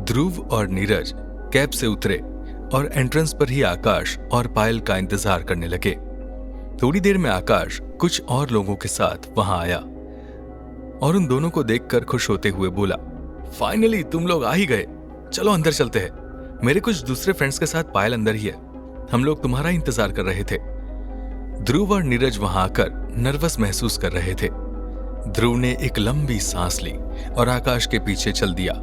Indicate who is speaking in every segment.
Speaker 1: ध्रुव और नीरज कैब से उतरे और एंट्रेंस पर ही आकाश और पायल का इंतजार करने लगे। थोड़ी देर में आकाश कुछ और लोगों के साथ वहां आया और उन दोनों को देखकर खुश होते हुए बोला, फाइनली तुम लोग आ ही गए, चलो अंदर चलते हैं। मेरे कुछ दूसरे फ्रेंड्स के साथ पायल अंदर ही है, हम लोग तुम्हारा इंतजार कर रहे थे। ध्रुव और नीरज वहां आकर नर्वस महसूस कर रहे थे। ध्रुव ने एक लंबी सांस ली और आकाश के पीछे चल दिया।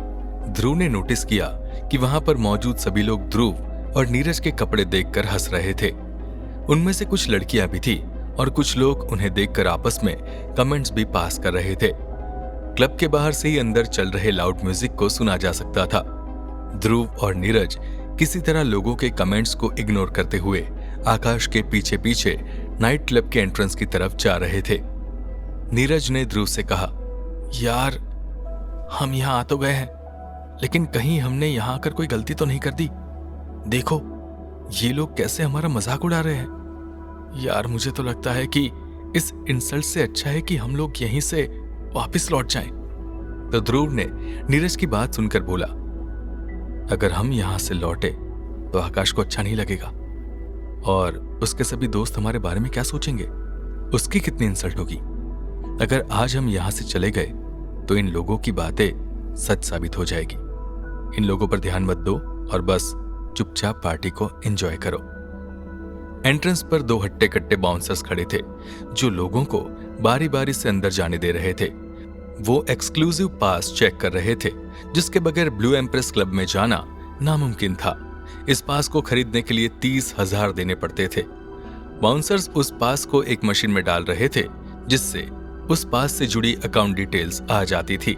Speaker 1: ध्रुव ने नोटिस किया कि वहां पर मौजूद सभी लोग ध्रुव और नीरज के कपड़े देखकर हंस रहे थे। उनमें से कुछ लड़कियां भी थी और कुछ लोग उन्हें देखकर आपस में कमेंट्स भी पास कर रहे थे। क्लब के बाहर से ही अंदर चल रहे लाउड म्यूजिक को सुना जा सकता था। ध्रुव और नीरज किसी तरह लोगों के कमेंट्स को इग्नोर करते हुए आकाश के पीछे पीछे नाइट क्लब के एंट्रेंस की तरफ जा रहे थे। नीरज ने ध्रुव से कहा, यार हम यहाँ आ तो गए हैं, लेकिन कहीं हमने यहाँ आकर कोई गलती तो नहीं कर दी? देखो ये लोग कैसे हमारा मजाक उड़ा रहे हैं। यार मुझे तो लगता है कि इस इंसल्ट से अच्छा है कि हम लोग यहीं से वापस लौट जाएं। तो ध्रुव ने नीरज की बात सुनकर बोला, अगर हम यहां से लौटे तो आकाश को अच्छा नहीं लगेगा और उसके सभी दोस्त हमारे बारे में क्या सोचेंगे, उसकी कितनी इंसल्ट होगी। अगर आज हम यहां से चले गए तो इन लोगों की बातें सच साबित हो जाएगी। इन लोगों पर ध्यान मत दो और बस चुपचाप पार्टी को एंजॉय करो। एंट्रेंस पर 2 हट्टे कट्टे बाउंसर्स खड़े थे जो लोगों को बारी बारी से अंदर जाने दे रहे थे। वो एक्सक्लूसिव पास चेक कर रहे थे जिसके बगैर ब्लू एम्प्रेस क्लब में जाना नामुमकिन था। इस पास को खरीदने के लिए 30,000 देने पड़ते थे। बाउंसर्स उस पास को एक मशीन में डाल रहे थे जिससे उस पास से जुड़ी अकाउंट डिटेल्स आ जाती थी।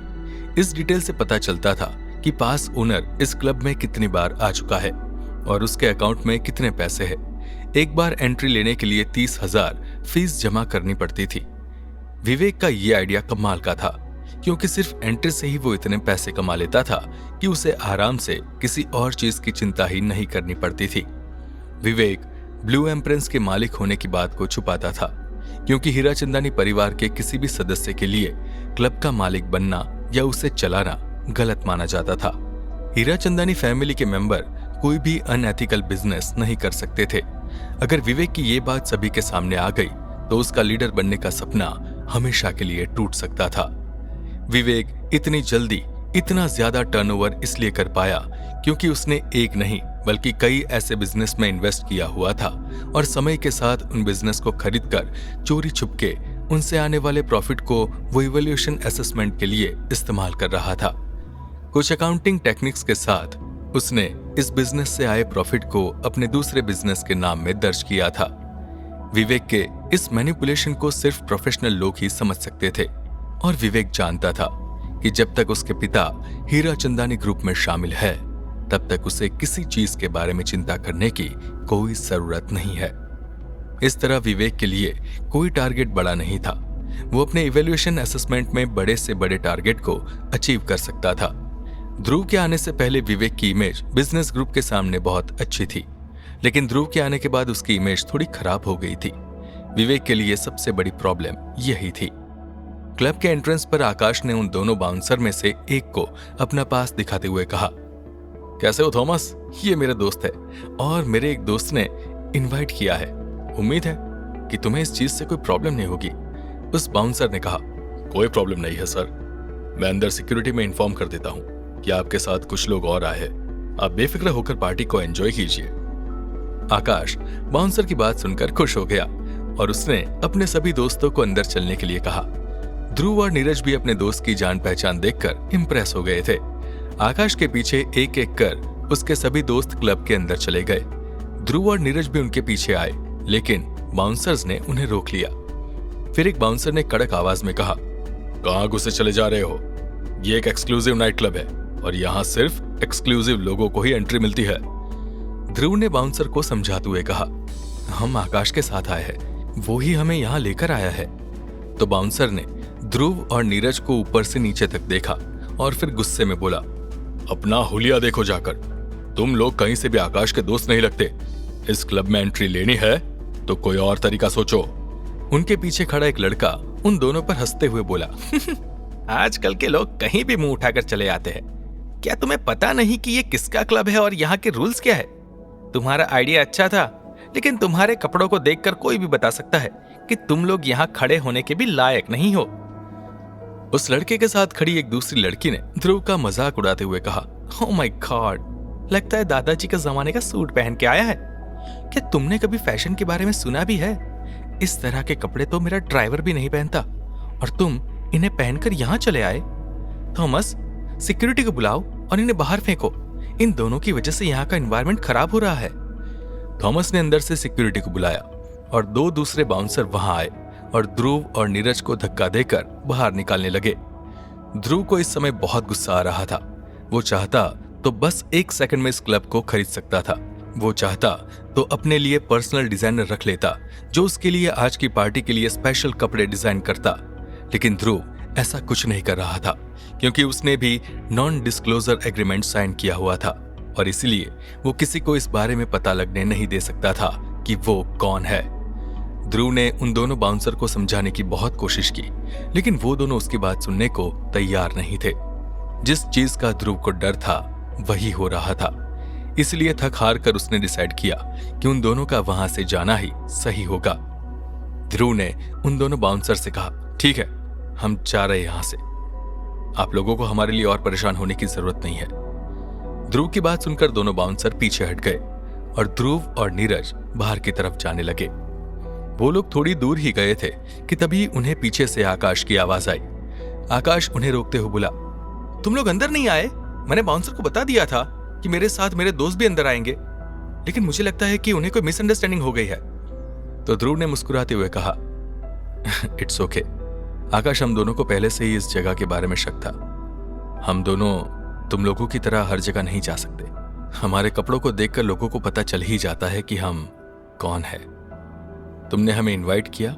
Speaker 1: इस डिटेल से पता चलता था कि पास ओनर इस क्लब में कितनी बार आ चुका है और उसके अकाउंट में कितने पैसे हैं। एक बार एंट्री लेने के लिए 30,000 फीस जमा करनी पड़ती थी। विवेक का ये आइडिया कमाल का था क्योंकि सिर्फ एंट्री से ही वो इतने पैसे कमा लेता था कि उसे आराम से किसी और चीज की चिंता ही नहीं करनी पड़ती थी। विवेक ब्लू एम्प्रेस के मालिक होने की बात को छुपाता था क्योंकि हीराचंदानी परिवार के किसी भी सदस्य के लिए क्लब का मालिक बनना या उसे चलाना गलत माना जाता था। हीराचंदानी फैमिली के मेंबर कोई भी अनएथिकल बिजनेस नहीं कर सकते थे। अगर विवेक की ये बात सभी के सामने आ गई तो उसका लीडर बनने का सपना हमेशा के लिए टूट सकता था। विवेक इतनी जल्दी इतना ज्यादा टर्नओवर इसलिए कर पाया क्योंकि उसने एक नहीं बल्कि कई ऐसे बिजनेस में इन्वेस्ट किया हुआ था और समय के साथ उन बिजनेस को खरीदकर चोरी छुपके उनसे आने वाले प्रॉफिट को वो इवैल्यूएशन असेसमेंट के लिए इस्तेमाल कर रहा था। कुछ अकाउंटिंग टेक्निक्स के साथ उसने इस बिजनेस से आए प्रॉफिट को अपने दूसरे बिजनेस के नाम में दर्ज किया था। विवेक के इस मैनिपुलेशन को सिर्फ प्रोफेशनल लोग ही समझ सकते थे और विवेक जानता था कि जब तक उसके पिता हीराचंदानी ग्रुप में शामिल है तब तक उसे किसी चीज के बारे में चिंता करने की कोई जरूरत नहीं है। इस तरह विवेक के लिए कोई टारगेट बड़ा नहीं था। वो अपने इवैल्यूएशन असेसमेंट में बड़े से बड़े टारगेट को अचीव कर सकता था। ध्रुव के आने से पहले विवेक की इमेज बिजनेस ग्रुप के सामने बहुत अच्छी थी, लेकिन ध्रुव के आने के बाद उसकी इमेज थोड़ी खराब हो गई थी। विवेक के लिए सबसे बड़ी प्रॉब्लम यही थी। क्लब के एंट्रेंस पर आकाश ने उन दोनों बाउंसर में से एक को अपना पास दिखाते हुए कहा, कैसे हो थॉमस? ये मेरा दोस्त है और मेरे एक दोस्त ने इनवाइट किया है। उम्मीद है कि तुम्हें इस चीज से कोई प्रॉब्लम नहीं होगी। उस बाउंसर ने कहा, कोई प्रॉब्लम नहीं है सर, मैं अंदर सिक्योरिटी में इन्फॉर्म कर देता हूँ कि आपके साथ कुछ लोग और आए हैं। आप बेफिक्र होकर पार्टी को एंजॉय कीजिए। आकाश बाउंसर की बात सुनकर खुश हो गया और उसने अपने सभी दोस्तों को अंदर चलने के लिए कहा। ध्रुव और नीरज भी अपने दोस्त की जान पहचान देखकर इंप्रेस हो गए थे। आकाश के पीछे एक एक कर उसके सभी दोस्त क्लब के अंदर चले गए। ध्रुव और नीरज भी उनके पीछे आए, लेकिन बाउंसर्स ने उन्हें रोक लिया। फिर एक बाउंसर ने कड़क आवाज में कहा, कहां घुसे चले जा रहे हो? ये एक एक्सक्लूसिव नाइट क्लब है और यहाँ सिर्फ एक्सक्लूसिव लोगों को ही एंट्री मिलती है। ध्रुव ने बाउंसर को समझाते हुए कहा, हम आकाश के साथ आए हैं, वो ही हमें यहाँ लेकर आया है। तो बाउंसर ने ध्रुव और नीरज को ऊपर से नीचे तक देखा और फिर गुस्से में बोला, अपना हुलिया देखो जाकर, तुम लोग कहीं से भी आकाश के दोस्त नहीं लगते। इस क्लब में एंट्री लेनी है तो कोई और तरीका सोचो। उनके पीछे खड़ा एक लड़का उन दोनों पर हंसते हुए बोला, आजकल के लोग कहीं भी मुंह उठाकर चले आते हैं, क्या तुम्हें पता नहीं कि ये किसका क्लब है और यहाँ के रूल्स क्या है? तुम्हारा आइडिया अच्छा था, लेकिन तुम्हारे कपड़ों को देखकर कोई भी बता सकता है कि तुम लोग यहाँ खड़े होने के भी लायक नहीं हो। उस लड़के के साथ खड़ी एक दूसरी लड़की ने ध्रुव का मजाक उड़ाते हुए कहा, ओह माय गॉड, लगता है दादाजी के जमाने का सूट पहन के आया है। क्या तुमने कभी फैशन के बारे में सुना भी है? इस तरह के कपड़े तो मेरा ड्राइवर भी नहीं पहनता, और तुम इन्हें पहनकर यहाँ चले आए। थॉमस, सिक्योरिटी को बुलाओ और इन्हें बाहर फेंको। इन दोनों की वजह से यहाँ का एनवायरनमेंट खराब हो रहा है। थॉमस ने अंदर से सिक्योरिटी को बुलाया और दो दूसरे बाउंसर वहां आए और ध्रुव और नीरज को धक्का देकर बाहर निकालने लगे। ध्रुव को इस समय बहुत गुस्सा आ रहा था। वो चाहता तो बस 1 सेकंड में इस क्लब को खरीद सकता था। वो चाहता तो अपने लिए पर्सनल डिजाइनर रख लेता जो उसके लिए आज की पार्टी के लिए स्पेशल कपड़े डिजाइन करता, लेकिन ध्रुव ऐसा कुछ नहीं कर रहा था क्योंकि उसने भी नॉन डिस्क्लोजर एग्रीमेंट साइन किया हुआ था और इसलिए वो किसी को इस बारे में पता लगने नहीं दे सकता था कि वो कौन है। ध्रुव ने उन दोनों बाउंसर को समझाने की बहुत कोशिश की, लेकिन वो दोनों उसकी बात सुनने को तैयार नहीं थे। जिस चीज का ध्रुव को डर था वही हो रहा था, इसलिए थक हार कर उसने डिसाइड किया कि उन दोनों का वहां से जाना ही सही होगा। ध्रुव ने उन दोनों बाउंसर से कहा, ठीक है, हम जा रहे यहां से। आप लोगों को हमारे लिए और परेशान होने की जरूरत नहीं है। ध्रुव की बात सुनकर दोनों बाउंसर पीछे हट गए और ध्रुव और नीरज बाहर की तरफ जाने लगे। वो लोग थोड़ी दूर ही गए थे कि तभी उन्हें पीछे से आकाश की आवाज आई। आकाश उन्हें रोकते हुए बोला, तुम लोग अंदर नहीं आए? मैंने बाउंसर को बता दिया था कि मेरे साथ मेरे दोस्त भी अंदर आएंगे, लेकिन मुझे लगता है कि उन्हें कोई मिसअंडरस्टैंडिंग हो गई है। तो ध्रुव ने मुस्कुराते हुए कहा, इट्स ओके आकाश, हम दोनों को पहले से ही इस जगह के बारे में शक था। हम दोनों तुम लोगों की तरह हर जगह नहीं जा सकते। हमारे कपड़ों को देखकर लोगों को पता चल ही जाता है कि हम कौन है। तुमने हमें इनवाइट किया,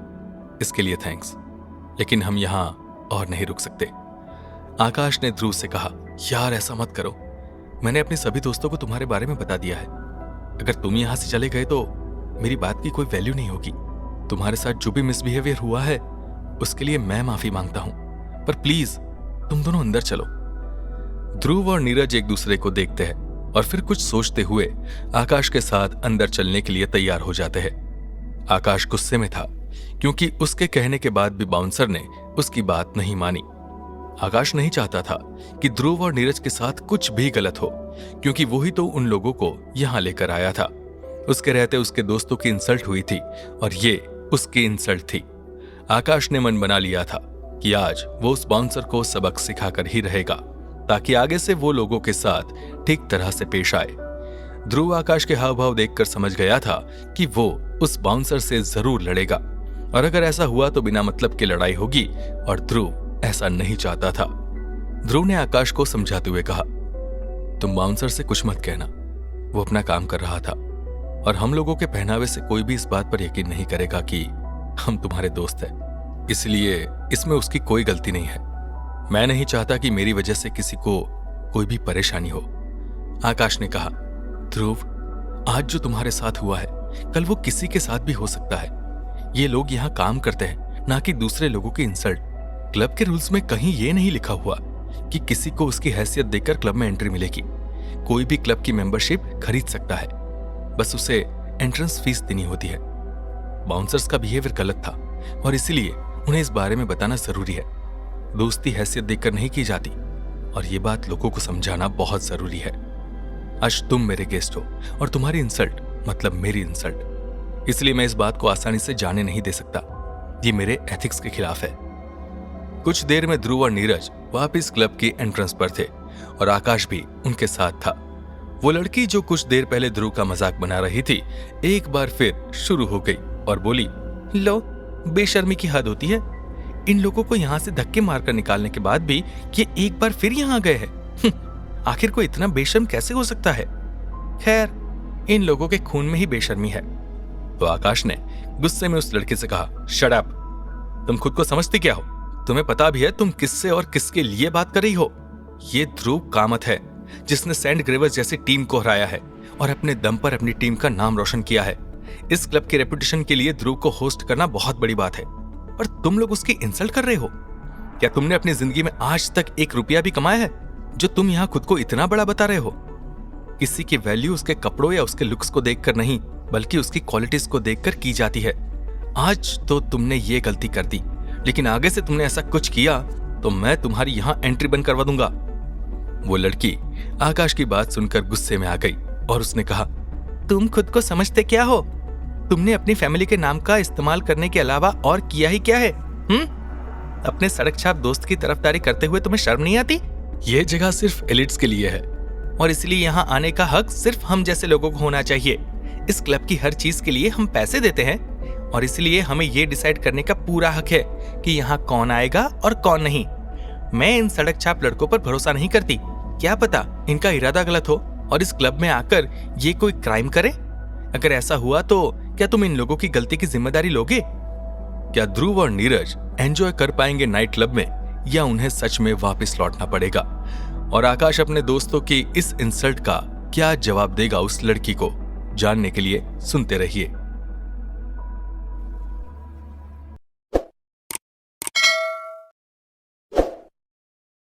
Speaker 1: इसके लिए थैंक्स, लेकिन हम यहां और नहीं रुक सकते। आकाश ने ध्रुव से कहा, यार ऐसा मत करो, मैंने अपने सभी दोस्तों को तुम्हारे बारे में बता दिया है। अगर तुम यहां से चले गए तो मेरी बात की कोई वैल्यू नहीं होगी। तुम्हारे साथ जो भी मिसबिहेवियर हुआ है उसके लिए मैं माफी मांगता हूं, पर प्लीज तुम दोनों अंदर चलो। ध्रुव और नीरज एक दूसरे को देखते हैं और फिर कुछ सोचते हुए आकाश के साथ अंदर चलने के लिए तैयार हो जाते हैं। आकाश गुस्से में था क्योंकि उसके कहने के बाद भी बाउंसर ने उसकी बात नहीं मानी। आकाश नहीं चाहता था कि ध्रुव और नीरज के साथ कुछ भी गलत हो, क्योंकि वही तो उन लोगों को यहां लेकर आया था। उसके रहते उसके दोस्तों की इंसल्ट हुई थी और ये उसकी इंसल्ट थी। आकाश ने मन बना लिया था कि आज वो उस बाउंसर को सबक सिखाकर ही रहेगा, ताकि आगे से वो लोगों के साथ ठीक तरह से पेश आए। ध्रुव आकाश के हाव भाव देखकर समझ गया था कि वो उस बाउंसर से जरूर लड़ेगा, और अगर ऐसा हुआ तो बिना मतलब की लड़ाई होगी, और ध्रुव ऐसा नहीं चाहता था। ध्रुव ने आकाश को समझाते हुए कहा, तुम बाउंसर से कुछ मत कहना, वो अपना काम कर रहा था, और हम लोगों के पहनावे से कोई भी इस बात पर यकीन नहीं करेगा कि हम तुम्हारे दोस्त हैं, इसलिए इसमें उसकी कोई गलती नहीं है। मैं नहीं चाहता कि मेरी वजह से किसी को कोई भी परेशानी हो। आकाश ने कहा, ध्रुव, आज जो तुम्हारे साथ हुआ है कल वो किसी के साथ भी हो सकता है। ये लोग यहाँ काम करते हैं, ना कि दूसरे लोगों की इंसल्ट। क्लब के रूल्स में कहीं ये नहीं लिखा हुआ कि किसी को उसकी हैसियत देकर क्लब में एंट्री मिलेगी। कोई भी क्लब की मेंबरशिप खरीद सकता है, बस उसे एंट्रेंस फीस देनी होती है। बाउंसर्स का बिहेवियर गलत था और इसीलिए उन्हें इस बारे में बताना जरूरी है। दोस्ती हैसियत देखकर नहीं की जाती, और ये बात लोगों को समझाना बहुत जरूरी है। आज तुम मेरे गेस्ट हो और तुम्हारी इंसल्ट मतलब मेरी इंसल्ट, इसलिए मैं इस बात को आसानी से जाने नहीं दे सकता। ये मेरे एथिक्स के खिलाफ है। कुछ देर में ध्रुव और नीरज वापिस क्लब की एंट्रेंस पर थे और आकाश भी उनके साथ था। वो लड़की जो कुछ देर पहले ध्रुव का मजाक बना रही थी, एक बार फिर शुरू हो गई और बोली, लो, बेशर्मी की हद होती है। इन लोगों को यहाँ से धक्के मारकर निकालने के बाद भी ये एक बार फिर यहाँ गए हैं। आखिर कोई इतना बेशर्म कैसे हो सकता है? खैर, इन लोगों के खून में ही बेशर्मी है। तो आकाश ने गुस्से में उस लड़के से कहा, शट अप, तुम खुद को समझती क्या हो? तुम्हें पता भी है तुम किससे और किसके लिए बात कर रही हो? ये ध्रुव कामत है जिसने सेंट ग्रेवर्स जैसी टीम को हराया है और अपने दम पर अपनी टीम का नाम रोशन किया है। इस क्लब के रेपुटेशन के लिए ध्रुव को होस्ट करना बहुत बड़ी बात है, और तुम लोग उसकी इंसल्ट कर रहे हो। क्या तुमने अपनी जिंदगी में आज तक 1 रुपया भी कमाया है? जो तुम यहाँ खुद को इतना बड़ा बता रहे हो। किसी की वैल्यू उसके कपड़ों या उसके लुक्स को देखकर नहीं, बल्कि उसकी क्वालिटीज को देखकर की जाती है। आज तो तुमने ये गलती कर दी, लेकिन आगे से तुमने ऐसा कुछ किया तो मैं तुम्हारी यहाँ एंट्री बंद करवा दूंगा। वो लड़की आकाश की बात सुनकर गुस्से में आ गई और उसने कहा, तुम खुद को समझते क्या हो? तुमने अपनी फैमिली के नाम का इस्तेमाल करने के अलावा और किया ही क्या है? अपने सड़क छाप दोस्त की तरफदारी करते हुए तुम्हें शर्म नहीं आती? ये जगह सिर्फ एलिट्स के लिए है और इसलिए यहाँ आने का हक सिर्फ हम जैसे लोगों को होना चाहिए। इस क्लब की हर चीज के लिए हम पैसे देते हैं और इसलिए हमें ये डिसाइड करने का पूरा हक है कि यहाँ कौन आएगा और कौन नहीं। मैं इन सड़क छाप लड़कों पर भरोसा नहीं करती। क्या पता इनका इरादा गलत हो और इस क्लब में आकर ये कोई क्राइम करे। अगर ऐसा हुआ तो क्या तुम इन लोगों की गलती की जिम्मेदारी लोगे? क्या ध्रुव और नीरज एंजॉय कर पाएंगे नाइट क्लब में, या उन्हें सच में वापस लौटना पड़ेगा? और आकाश अपने दोस्तों की इस इंसल्ट का क्या जवाब देगा उस लड़की को? जानने के लिए सुनते रहिए।